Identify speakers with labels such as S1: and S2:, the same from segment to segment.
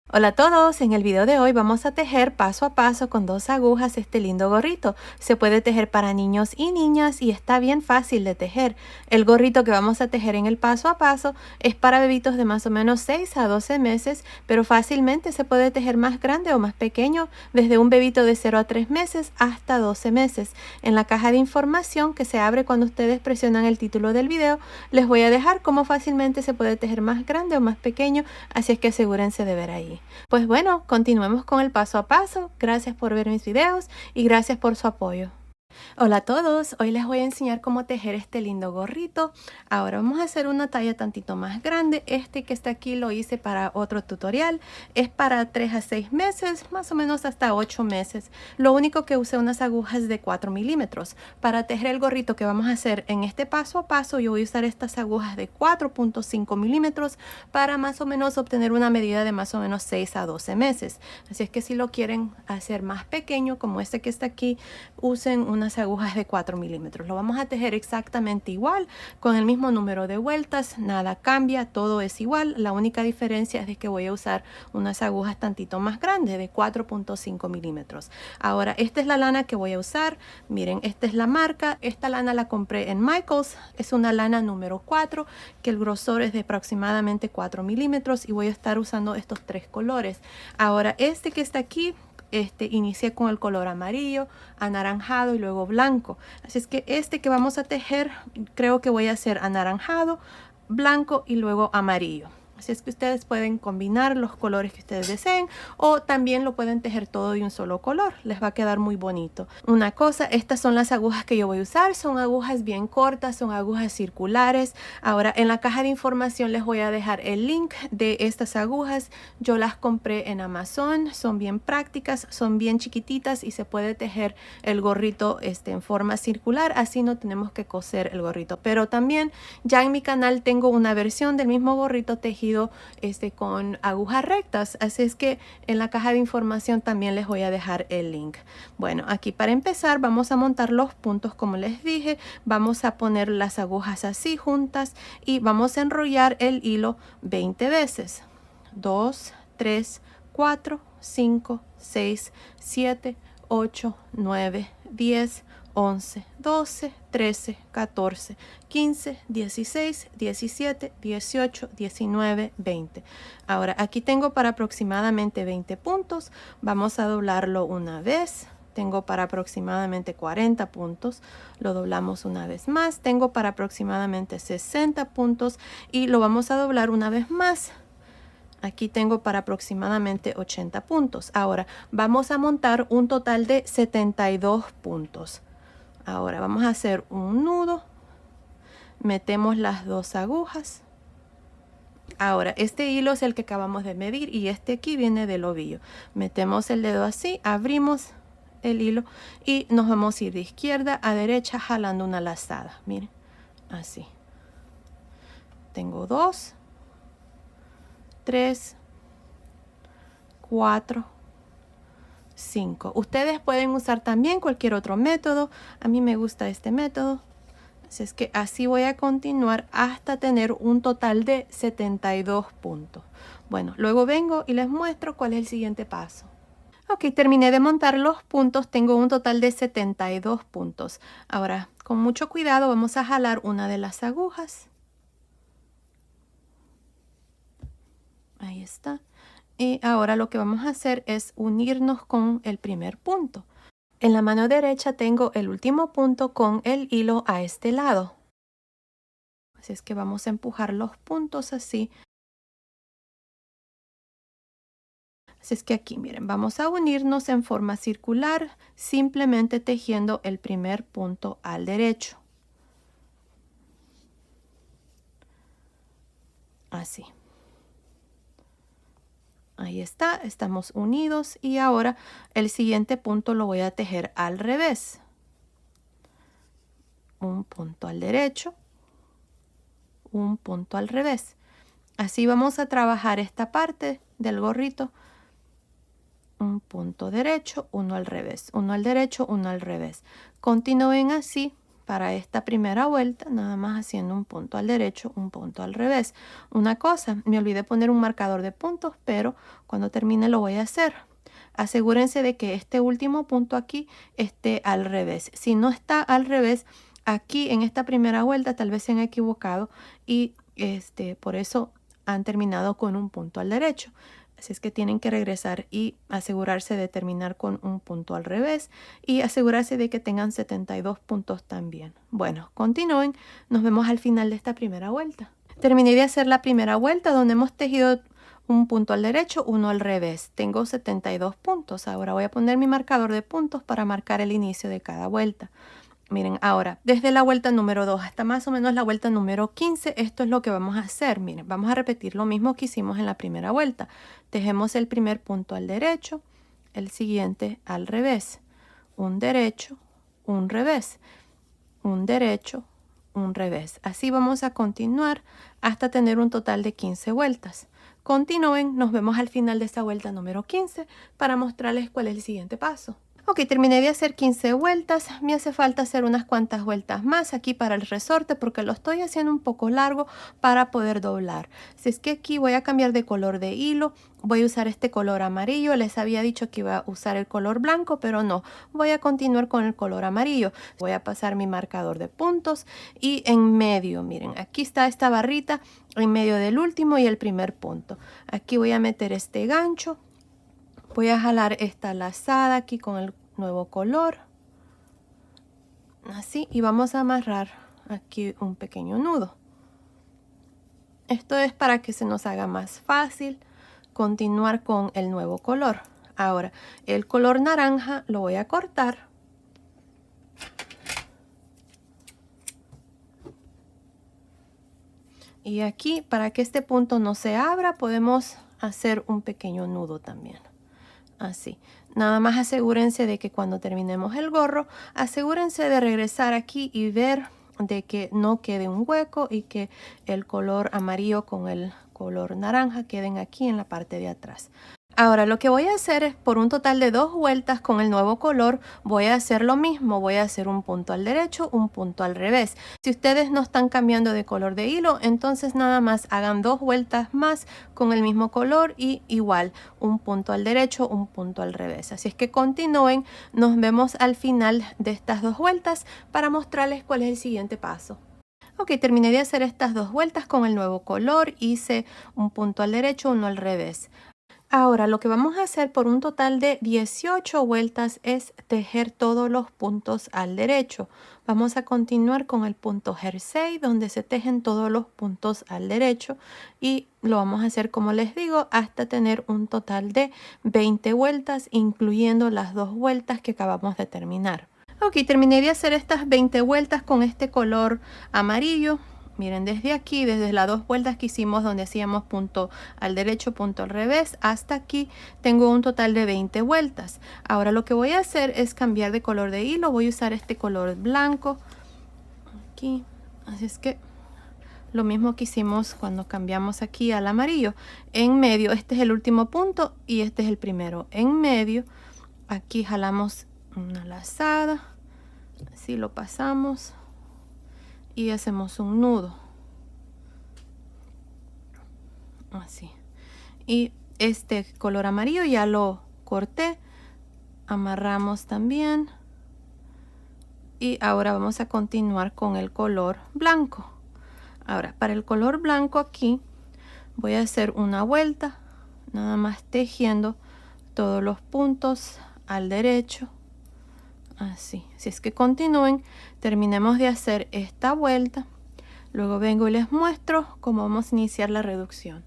S1: Hola a todos, en el video de hoy vamos a tejer paso a paso con 2 agujas este lindo gorrito. Se puede tejer para niños y niñas y está bien fácil de tejer. El gorrito que vamos a tejer en el paso a paso es para bebitos de más o menos 6 a 12 meses, pero fácilmente se puede tejer más grande o más pequeño, desde un bebito de 0 a 3 meses hasta 12 meses. En la caja de información que se abre cuando ustedes presionan el título del video, les voy a dejar cómo fácilmente se puede tejer más grande o más pequeño, así es que asegúrense de ver ahí. Pues bueno, continuemos con el paso a paso. Gracias por ver mis videos y gracias por su apoyo. Hola a todos, hoy les voy a enseñar cómo tejer este lindo gorrito. Ahora vamos a hacer una talla tantito más grande. Este que está aquí lo hice para otro tutorial. Es para 3 a 6 meses, más o menos hasta 8 meses. Lo único que usé unas agujas de 4 milímetros. Para tejer el gorrito que vamos a hacer en este paso a paso, yo voy a usar estas agujas de 4.5 milímetros para más o menos obtener una medida de más o menos 6 a 12 meses. Así es que si lo quieren hacer más pequeño, como este que está aquí, usen unas agujas de 4 milímetros. Lo vamos a tejer exactamente igual, con el mismo número de vueltas, nada cambia, todo es igual. La única diferencia es de que voy a usar unas agujas tantito más grandes, de 4.5 milímetros. Ahora, esta es la lana que voy a usar. Miren, esta es la marca. Esta lana la compré en Michaels. Es una lana número 4, que el grosor es de aproximadamente 4 milímetros y voy a estar usando estos 3 colores. Ahora, este que está aquí, inicié con el color amarillo, anaranjado y luego blanco. Así es que este que vamos a tejer, creo que voy a hacer anaranjado, blanco y luego amarillo. Así es que ustedes pueden combinar los colores que ustedes deseen o también lo pueden tejer todo de un solo color. Les va a quedar muy bonito. Una cosa, estas son las agujas que yo voy a usar. Son agujas bien cortas, son agujas circulares. Ahora en la caja de información les voy a dejar el link de estas agujas. Yo las compré en Amazon. Son bien prácticas, son bien chiquititas y se puede tejer el gorrito en forma circular. Así no tenemos que coser el gorrito. Pero también ya en mi canal tengo una versión del mismo gorrito tejido con agujas rectas, así es que en la caja de información también les voy a dejar el link. Bueno, aquí para empezar vamos a montar los puntos como les dije. Vamos a poner las agujas así juntas y vamos a enrollar el hilo 20 veces. 2, 3, 4, 5, 6, 7, 8, 9, 10, 11, 12, 13, 14, 15, 16, 17, 18, 19, 20. Ahora aquí tengo para aproximadamente 20 puntos. Vamos a doblarlo una vez. Tengo para aproximadamente 40 puntos. Lo doblamos una vez más. Tengo para aproximadamente 60 puntos y lo vamos a doblar una vez más. Aquí tengo para aproximadamente 80 puntos. Ahora vamos a montar un total de 72 puntos. Ahora vamos a hacer un nudo, metemos las 2 agujas. Ahora este hilo es el que acabamos de medir y este aquí viene del ovillo. Metemos el dedo así, abrimos el hilo y nos vamos a ir de izquierda a derecha jalando una lazada. Miren, así. Tengo 2, 3, 4, 5. Ustedes pueden usar también cualquier otro método. A mí me gusta este método. Así es que así voy a continuar hasta tener un total de 72 puntos. Bueno, luego vengo y les muestro cuál es el siguiente paso. Ok, terminé de montar los puntos. Tengo un total de 72 puntos. Ahora, con mucho cuidado vamos a jalar una de las agujas. Ahí está. Y ahora lo que vamos a hacer es unirnos con el primer punto. En la mano derecha tengo el último punto con el hilo a este lado. Así es que vamos a empujar los puntos así. Así es que aquí, miren, vamos a unirnos en forma circular, simplemente tejiendo el primer punto al derecho. Así. Ahí está, estamos unidos y ahora el siguiente punto lo voy a tejer al revés. Un punto al derecho, un punto al revés. Así vamos a trabajar esta parte del gorrito. Un punto derecho, uno al revés, uno al derecho, uno al revés. Continúen así para esta primera vuelta, nada más haciendo un punto al derecho, un punto al revés. Una cosa, me olvidé poner un marcador de puntos, pero cuando termine lo voy a hacer. Asegúrense de que este último punto aquí esté al revés. Si no está al revés, aquí en esta primera vuelta tal vez se han equivocado y por eso han terminado con un punto al derecho. Así es que tienen que regresar y asegurarse de terminar con un punto al revés y asegurarse de que tengan 72 puntos también. Bueno, continúen. Nos vemos al final de esta primera vuelta. Terminé de hacer la primera vuelta donde hemos tejido un punto al derecho, uno al revés. Tengo 72 puntos. Ahora voy a poner mi marcador de puntos para marcar el inicio de cada vuelta. Miren, ahora, desde la vuelta número 2 hasta más o menos la vuelta número 15, esto es lo que vamos a hacer. Miren, vamos a repetir lo mismo que hicimos en la primera vuelta. Tejemos el primer punto al derecho, el siguiente al revés. Un derecho, un revés, un derecho, un revés. Así vamos a continuar hasta tener un total de 15 vueltas. Continúen, nos vemos al final de esta vuelta número 15 para mostrarles cuál es el siguiente paso. Ok, terminé de hacer 15 vueltas, me hace falta hacer unas cuantas vueltas más aquí para el resorte porque lo estoy haciendo un poco largo para poder doblar. Si es que aquí voy a cambiar de color de hilo, voy a usar este color amarillo, les había dicho que iba a usar el color blanco, pero no, voy a continuar con el color amarillo. Voy a pasar mi marcador de puntos y en medio, miren, aquí está esta barrita en medio del último y el primer punto. Aquí voy a meter este gancho. Voy a jalar esta lazada aquí con el nuevo color. Así, y vamos a amarrar aquí un pequeño nudo. Esto es para que se nos haga más fácil continuar con el nuevo color. Ahora, el color naranja lo voy a cortar. Y aquí, para que este punto no se abra, podemos hacer un pequeño nudo también. Así, nada más asegúrense de que cuando terminemos el gorro, asegúrense de regresar aquí y ver de que no quede un hueco y que el color amarillo con el color naranja queden aquí en la parte de atrás. Ahora lo que voy a hacer es por un total de 2 vueltas con el nuevo color, voy a hacer lo mismo, voy a hacer un punto al derecho, un punto al revés. Si ustedes no están cambiando de color de hilo, entonces nada más hagan 2 vueltas más con el mismo color y igual, un punto al derecho, un punto al revés. Así es que continúen, nos vemos al final de estas 2 vueltas para mostrarles cuál es el siguiente paso. Ok, terminé de hacer estas 2 vueltas con el nuevo color, hice un punto al derecho, uno al revés. Ahora lo que vamos a hacer por un total de 18 vueltas es tejer todos los puntos al derecho. Vamos a continuar con el punto jersey donde se tejen todos los puntos al derecho y lo vamos a hacer como les digo hasta tener un total de 20 vueltas incluyendo las 2 vueltas que acabamos de terminar. Ok, terminé de hacer estas 20 vueltas con este color amarillo. Miren, desde aquí, desde las 2 vueltas que hicimos donde hacíamos punto al derecho, punto al revés, hasta aquí tengo un total de 20 vueltas. Ahora lo que voy a hacer es cambiar de color de hilo. Voy a usar este color blanco aquí. Así es que lo mismo que hicimos cuando cambiamos aquí al amarillo. En medio, este es el último punto y este es el primero. En medio, aquí jalamos una lazada. Así lo pasamos. Y hacemos un nudo así y este color amarillo ya lo corté, amarramos también y ahora vamos a continuar con el color blanco. Ahora para el color blanco aquí voy a hacer una vuelta nada más tejiendo todos los puntos al derecho así. Si es que continúen, terminemos de hacer esta vuelta, luego vengo y les muestro cómo vamos a iniciar la reducción.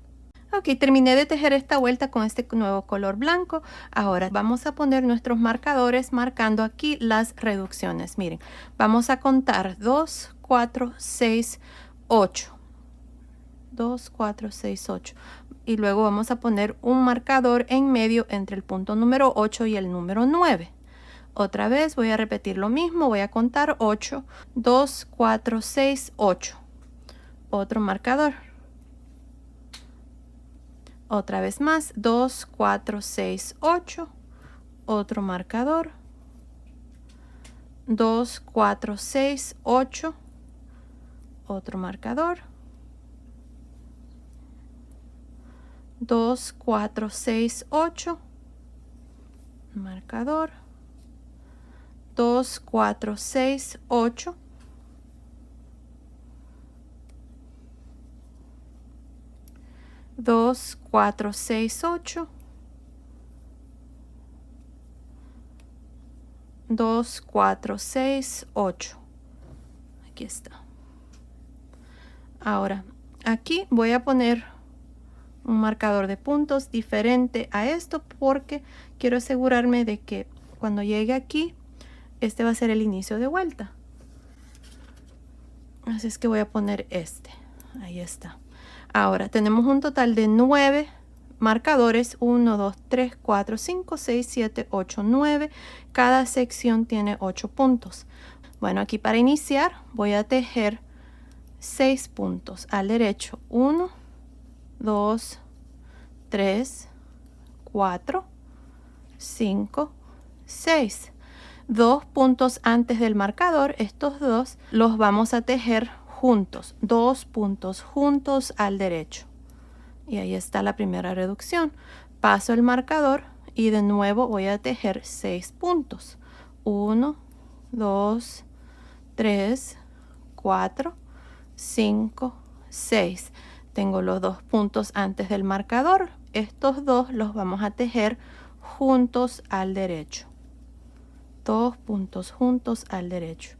S1: Ok, terminé de tejer esta vuelta con este nuevo color blanco. Ahora vamos a poner nuestros marcadores marcando aquí las reducciones. Miren, vamos a contar 2, 4, 6, 8. 2, 4, 6, 8. Y luego vamos a poner un marcador en medio entre el punto número 8 y el número 9. Otra vez voy a repetir lo mismo, voy a contar 8, 2, 4, 6, 8. Otro marcador. Otra vez más, 2, 4, 6, 8. Otro marcador. 2, 4, 6, 8, otro marcador, 2, 4, 6, 8, marcador, 2, 4, 6, 8, 2, 4, 6, 8, 2, 4, 6, 8. Aquí está. Ahora, aquí voy a poner un marcador de puntos diferente a esto porque quiero asegurarme de que cuando llegue aquí, este va a ser el inicio de vuelta. Así es que voy a poner este. Ahí está. Ahora tenemos un total de 9 marcadores. 1, 2, 3, 4, 5, 6, 7, 8, 9. Cada sección tiene 8 puntos. Bueno, aquí para iniciar voy a tejer 6 puntos al derecho. 1, 2, 3, 4, 5, 6. 2 puntos antes del marcador, estos dos los vamos a tejer juntos, 2 puntos juntos al derecho. Y ahí está la primera reducción. Paso el marcador y de nuevo voy a tejer 6 puntos. 1, 2, 3, 4, 5, 6. Tengo los 2 puntos antes del marcador. Estos dos los vamos a tejer juntos al derecho. 2 puntos juntos al derecho.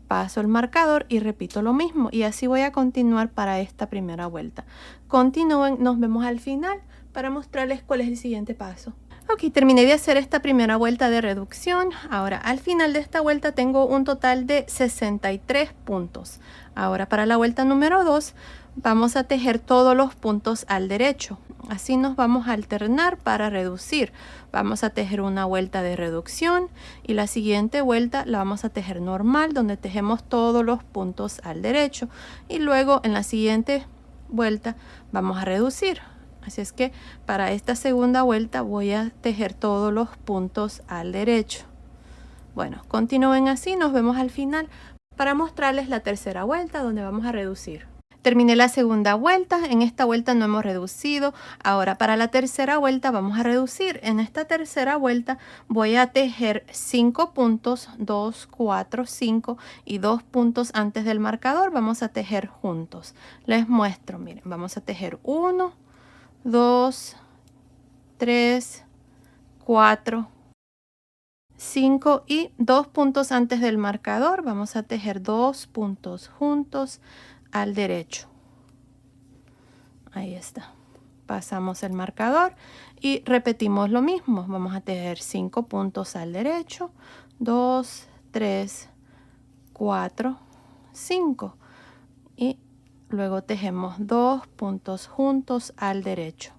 S1: Paso el marcador y repito lo mismo, y así voy a continuar para esta primera vuelta. Continúen, nos vemos al final para mostrarles cuál es el siguiente paso. Ok, terminé de hacer esta primera vuelta de reducción. Ahora al final de esta vuelta tengo un total de 63 puntos. Ahora para la vuelta número 2 vamos a tejer todos los puntos al derecho. Así nos vamos a alternar para reducir. Vamos a tejer una vuelta de reducción y la siguiente vuelta la vamos a tejer normal, donde tejemos todos los puntos al derecho. Y luego en la siguiente vuelta vamos a reducir. Así es que para esta segunda vuelta voy a tejer todos los puntos al derecho. Bueno, continúen así, nos vemos al final para mostrarles la tercera vuelta donde vamos a reducir. Terminé la segunda vuelta, en esta vuelta no hemos reducido. Ahora para la tercera vuelta vamos a reducir. En esta tercera vuelta voy a tejer 5 puntos, 2, 4, 5 y 2 puntos antes del marcador. Vamos a tejer juntos. Les muestro, miren, vamos a tejer 1, 2, 3, 4, 5 y 2 puntos antes del marcador. Vamos a tejer 2 puntos juntos al derecho. Ahí está. Pasamos el marcador y repetimos lo mismo. Vamos a tejer 5 puntos al derecho. 2, 3, 4, 5. Y luego tejemos 2 puntos juntos al derecho.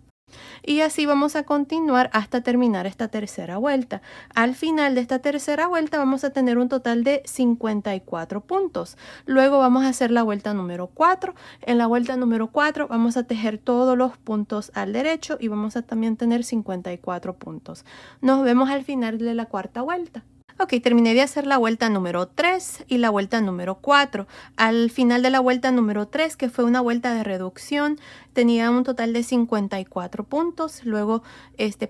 S1: Y así vamos a continuar hasta terminar esta tercera vuelta. Al final de esta tercera vuelta vamos a tener un total de 54 puntos. Luego vamos a hacer la vuelta número 4. En la vuelta número 4 vamos a tejer todos los puntos al derecho y vamos a también tener 54 puntos. Nos vemos al final de la cuarta vuelta. Ok, terminé de hacer la vuelta número 3 y la vuelta número 4. Al final de la vuelta número 3, que fue una vuelta de reducción, tenía un total de 54 puntos. Luego,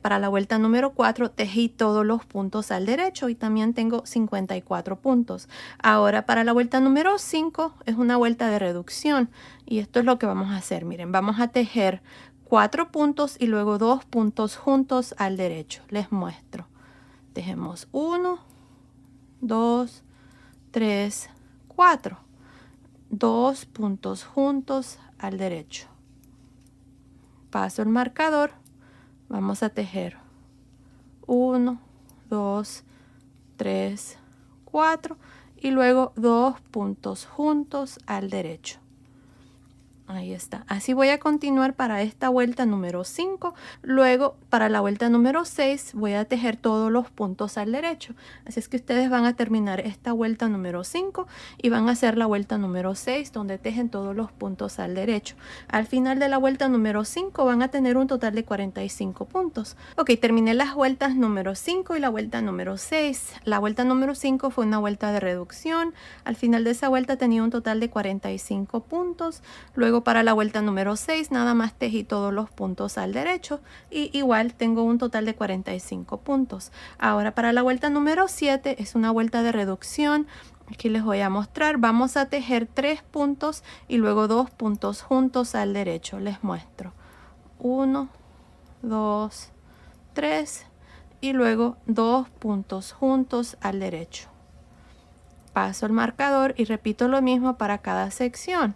S1: para la vuelta número 4, tejí todos los puntos al derecho y también tengo 54 puntos. Ahora, para la vuelta número 5, es una vuelta de reducción. Y esto es lo que vamos a hacer. Miren, vamos a tejer 4 puntos y luego 2 puntos juntos al derecho. Les muestro. Tejemos 1, 2, 3, 4. 2 puntos juntos al derecho. Paso el marcador. Vamos a tejer 1, 2, 3, 4 y luego 2 puntos juntos al derecho. Ahí está. Así voy a continuar para esta vuelta número 5. Luego, para la vuelta número 6, voy a tejer todos los puntos al derecho. Así es que ustedes van a terminar esta vuelta número 5 y van a hacer la vuelta número 6, donde tejen todos los puntos al derecho. Al final de la vuelta número 5 van a tener un total de 45 puntos. Ok, terminé las vueltas número 5 y la vuelta número 6. La vuelta número 5 fue una vuelta de reducción. Al final de esa vuelta tenía un total de 45 puntos. Luego para la vuelta número 6 nada más tejí todos los puntos al derecho y igual tengo un total de 45 puntos. Ahora para la vuelta número 7 es una vuelta de reducción. Aquí les voy a mostrar. Vamos a tejer 3 puntos y luego 2 puntos juntos al derecho. Les muestro. 1, 2, 3 y luego 2 puntos juntos al derecho. Paso el marcador y repito lo mismo para cada sección.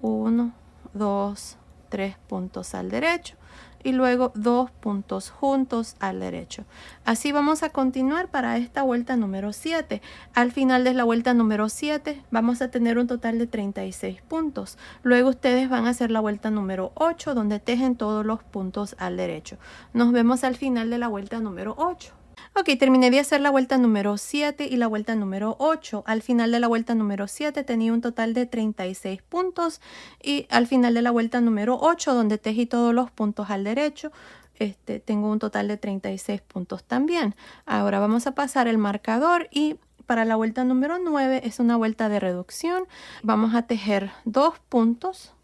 S1: 1, 2, 3 puntos al derecho y luego 2 puntos juntos al derecho. Así vamos a continuar para esta vuelta número 7. Al final de la vuelta número 7 vamos a tener un total de 36 puntos. Luego ustedes van a hacer la vuelta número 8 donde tejen todos los puntos al derecho. Nos vemos al final de la vuelta número 8. Ok, terminé de hacer la vuelta número 7 y la vuelta número 8. Al final de la vuelta número 7 tenía un total de 36 puntos y al final de la vuelta número 8, donde tejí todos los puntos al derecho, tengo un total de 36 puntos también. Ahora vamos a pasar el marcador y para la vuelta número 9 es una vuelta de reducción. Vamos a tejer 2 puntos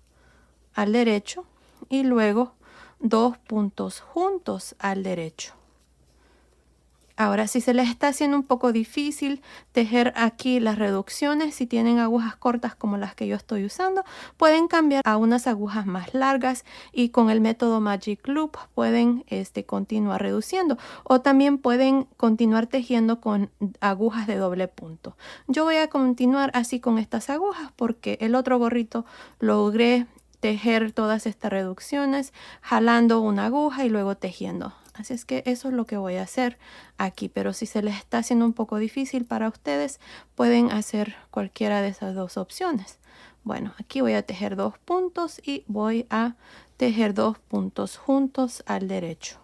S1: al derecho y luego 2 puntos juntos al derecho. Ahora, si se les está haciendo un poco difícil tejer aquí las reducciones, si tienen agujas cortas como las que yo estoy usando, pueden cambiar a unas agujas más largas y con el método Magic Loop pueden continuar reduciendo. O también pueden continuar tejiendo con agujas de doble punto. Yo voy a continuar así con estas agujas porque el otro gorrito logré tejer todas estas reducciones jalando una aguja y luego tejiendo. Así es que eso es lo que voy a hacer aquí, pero si se les está haciendo un poco difícil para ustedes, pueden hacer cualquiera de esas dos opciones. Bueno, aquí voy a tejer 2 puntos y voy a tejer 2 puntos juntos al derecho.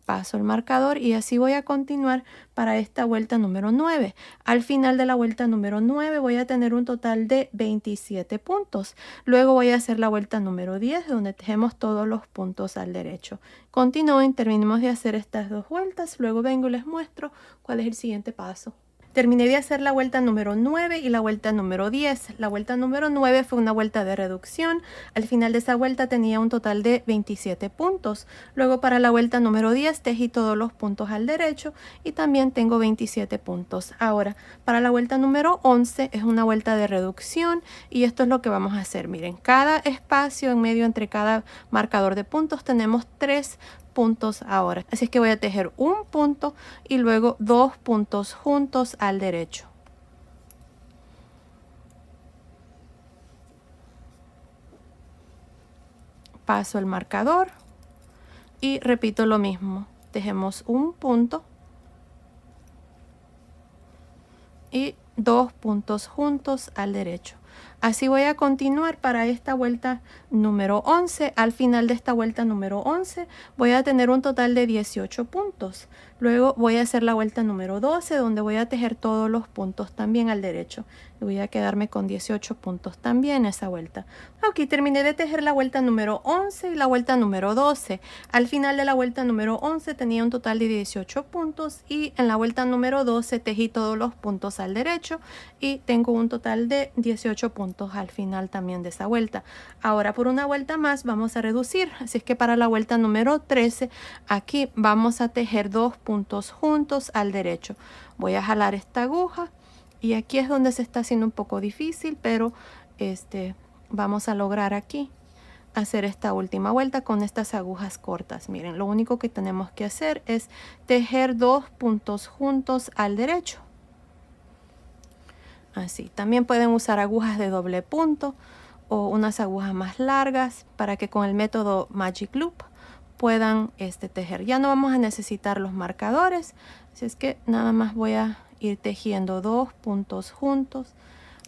S1: Paso el marcador y así voy a continuar para esta vuelta número 9. Al final de la vuelta número 9 voy a tener un total de 27 puntos. Luego voy a hacer la vuelta número 10 donde tejemos todos los puntos al derecho. Continúen, terminemos de hacer estas dos vueltas. Luego vengo y les muestro cuál es el siguiente paso. Terminé de hacer la vuelta número 9 y la vuelta número 10. La vuelta número 9 fue una vuelta de reducción. Al final de esa vuelta tenía un total de 27 puntos. Luego para la vuelta número 10 tejí todos los puntos al derecho y también tengo 27 puntos. Ahora, para la vuelta número 11 es una vuelta de reducción y esto es lo que vamos a hacer. Miren, cada espacio en medio entre cada marcador de puntos tenemos 3 puntos ahora. Así es que voy a tejer un punto y luego 2 puntos juntos al derecho. Paso el marcador y repito lo mismo. Tejemos un punto y 2 puntos juntos al derecho. Así voy a continuar para esta vuelta número 11. Al final de esta vuelta número 11 voy a tener un total de 18 puntos. Luego voy a hacer la vuelta número 12 donde voy a tejer todos los puntos también al derecho. Y voy a quedarme con 18 puntos también esa vuelta. Ok, terminé de tejer la vuelta número 11 y la vuelta número 12. Al final de la vuelta número 11 tenía un total de 18 puntos y en la vuelta número 12 tejí todos los puntos al derecho y tengo un total de 18 puntos al final también de esa vuelta. Ahora por una vuelta más vamos a reducir, así es que para la vuelta número 13 aquí vamos a tejer 2 puntos juntos al derecho. Voy a jalar esta aguja y aquí es donde se está haciendo un poco difícil, pero vamos a lograr aquí hacer esta última vuelta con estas agujas cortas. Miren, lo único que tenemos que hacer es tejer 2 puntos juntos al derecho. Así, también pueden usar agujas de doble punto o unas agujas más largas para que con el método Magic Loop puedan tejer. Ya no vamos a necesitar los marcadores, así es que nada más voy a ir tejiendo 2 puntos juntos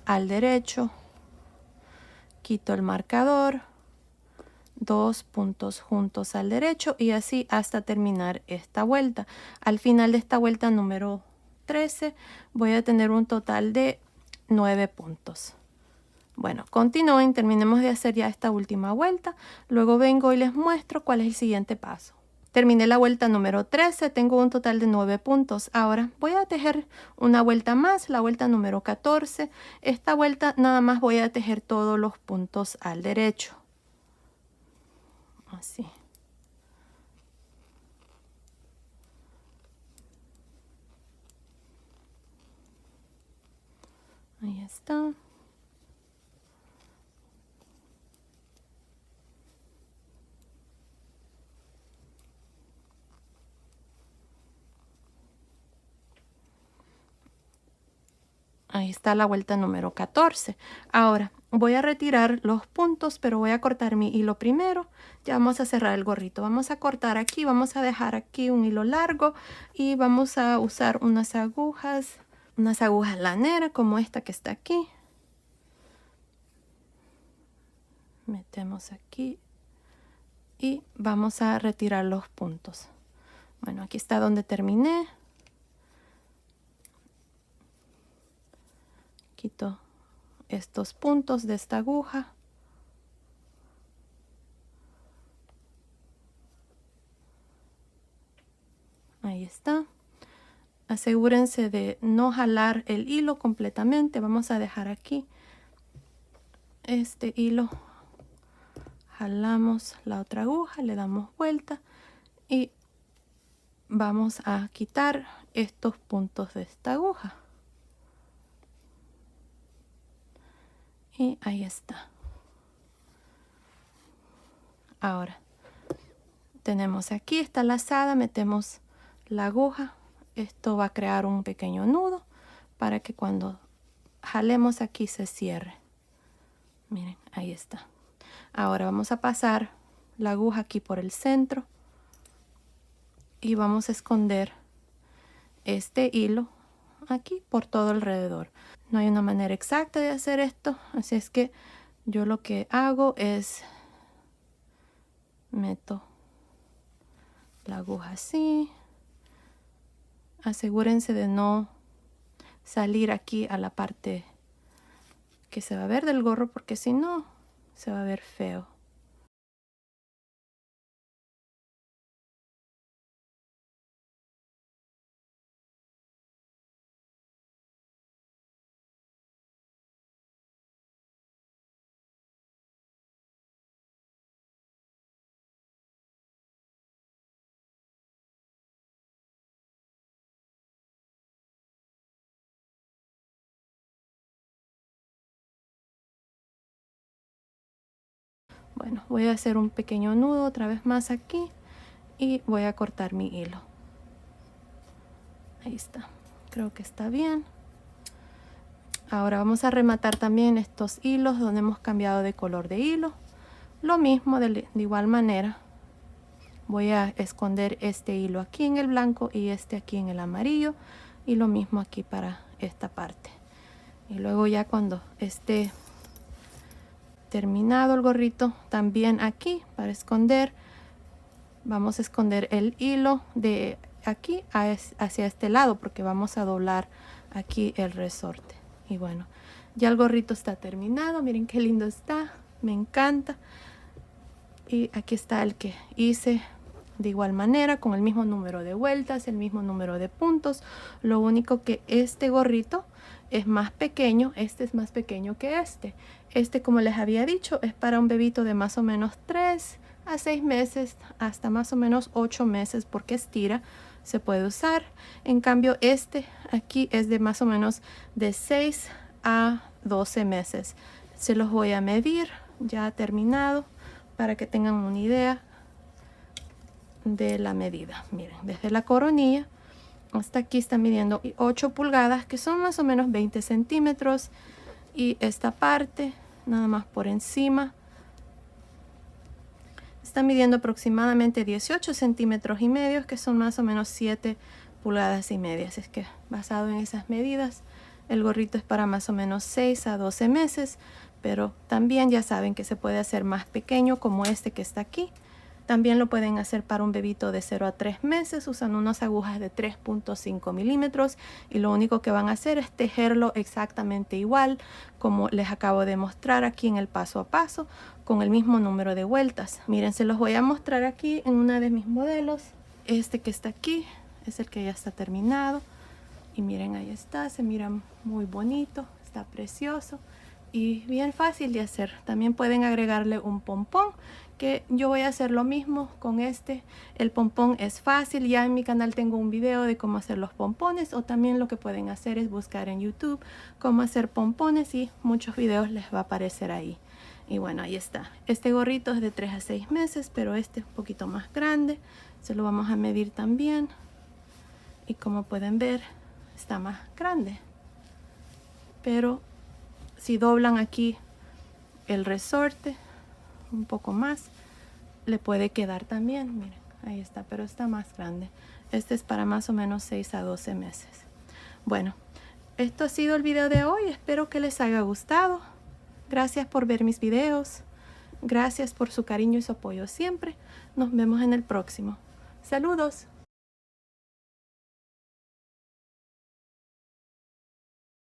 S1: al derecho quito el marcador, 2 puntos juntos al derecho y así hasta terminar esta vuelta. Al final de esta vuelta número 13 voy a tener un total de 9 puntos. Bueno, continúen, terminemos de hacer ya esta última vuelta. Luego vengo y les muestro cuál es el siguiente paso. Terminé la vuelta número 13, tengo un total de 9 puntos. Ahora voy a tejer una vuelta más, la vuelta número 14. Esta vuelta nada más voy a tejer todos los puntos al derecho. Así. Ahí está. Ahí está la vuelta número 14. Ahora voy a retirar los puntos, pero voy a cortar mi hilo primero. Ya vamos a cerrar el gorrito. Vamos a cortar aquí, vamos a dejar aquí un hilo largo y vamos a usar unas agujas laneras como esta que está aquí. Metemos aquí y vamos a retirar los puntos. Bueno, aquí está donde terminé. Quito estos puntos de esta aguja. Ahí está. Asegúrense de no jalar el hilo completamente. Vamos a dejar aquí este hilo. Jalamos la otra aguja, le damos vuelta y vamos a quitar estos puntos de esta aguja. Y ahí está. Ahora tenemos aquí esta lazada, metemos la aguja. Esto va a crear un pequeño nudo para que cuando jalemos aquí se cierre. Miren, ahí está. Ahora vamos a pasar la aguja aquí por el centro y vamos a esconder este hilo aquí por todo alrededor. No hay una manera exacta de hacer esto, así es que yo lo que hago es meto la aguja así. Asegúrense de no salir aquí a la parte que se va a ver del gorro, porque si no se va a ver feo. Bueno, voy a hacer un pequeño nudo otra vez más aquí y voy a cortar mi hilo. Ahí está, creo que está bien. Ahora vamos a rematar también estos hilos donde hemos cambiado de color de hilo. Lo mismo de igual manera. Voy a esconder este hilo aquí en el blanco y este aquí en el amarillo. Y lo mismo aquí para esta parte. Y luego ya cuando esté terminado el gorrito, también aquí para esconder, vamos a esconder el hilo de aquí hacia este lado porque vamos a doblar aquí el resorte. Y bueno, ya el gorrito está terminado. Miren qué lindo está, me encanta. Y aquí está el que hice de igual manera, con el mismo número de vueltas, el mismo número de puntos. Lo único que este gorrito es más pequeño, este es más pequeño que este. Este, como les había dicho, es para un bebito de más o menos 3 a 6 meses, hasta más o menos 8 meses, porque estira, se puede usar. En cambio, este aquí es de más o menos de 6 a 12 meses. Se los voy a medir ya terminado para que tengan una idea de la medida. Miren, desde la coronilla hasta aquí está midiendo 8 pulgadas, que son más o menos 20 centímetros. Y esta parte, nada más por encima, está midiendo aproximadamente 18 centímetros y medio, que son más o menos 7 pulgadas y media. Es que basado en esas medidas, el gorrito es para más o menos 6 a 12 meses. pero también ya saben que se puede hacer más pequeño como este que está aquí. También lo pueden hacer para un bebito de 0 a 3 meses. Usan unas agujas de 3.5 milímetros y lo único que van a hacer es tejerlo exactamente igual como les acabo de mostrar aquí en el paso a paso, con el mismo número de vueltas. Miren, se los voy a mostrar aquí en una de mis modelos. Este que está aquí es el que ya está terminado. Y miren, ahí está, se mira muy bonito, está precioso y bien fácil de hacer. También pueden agregarle un pompón, que yo voy a hacer lo mismo con este. El pompón es fácil, ya en mi canal tengo un video de cómo hacer los pompones, o también lo que pueden hacer es buscar en YouTube cómo hacer pompones y muchos videos les va a aparecer ahí. Y bueno, ahí está. Este gorrito es de 3 a 6 meses, pero este es un poquito más grande. Se lo vamos a medir también. Y como pueden ver, está más grande. Pero si doblan aquí el resorte un poco más, le puede quedar también. Miren, ahí está, pero está más grande. Este es para más o menos 6 a 12 meses. Bueno, esto ha sido el video de hoy. Espero que les haya gustado. Gracias por ver mis videos. Gracias por su cariño y su apoyo siempre. Nos vemos en el próximo. Saludos.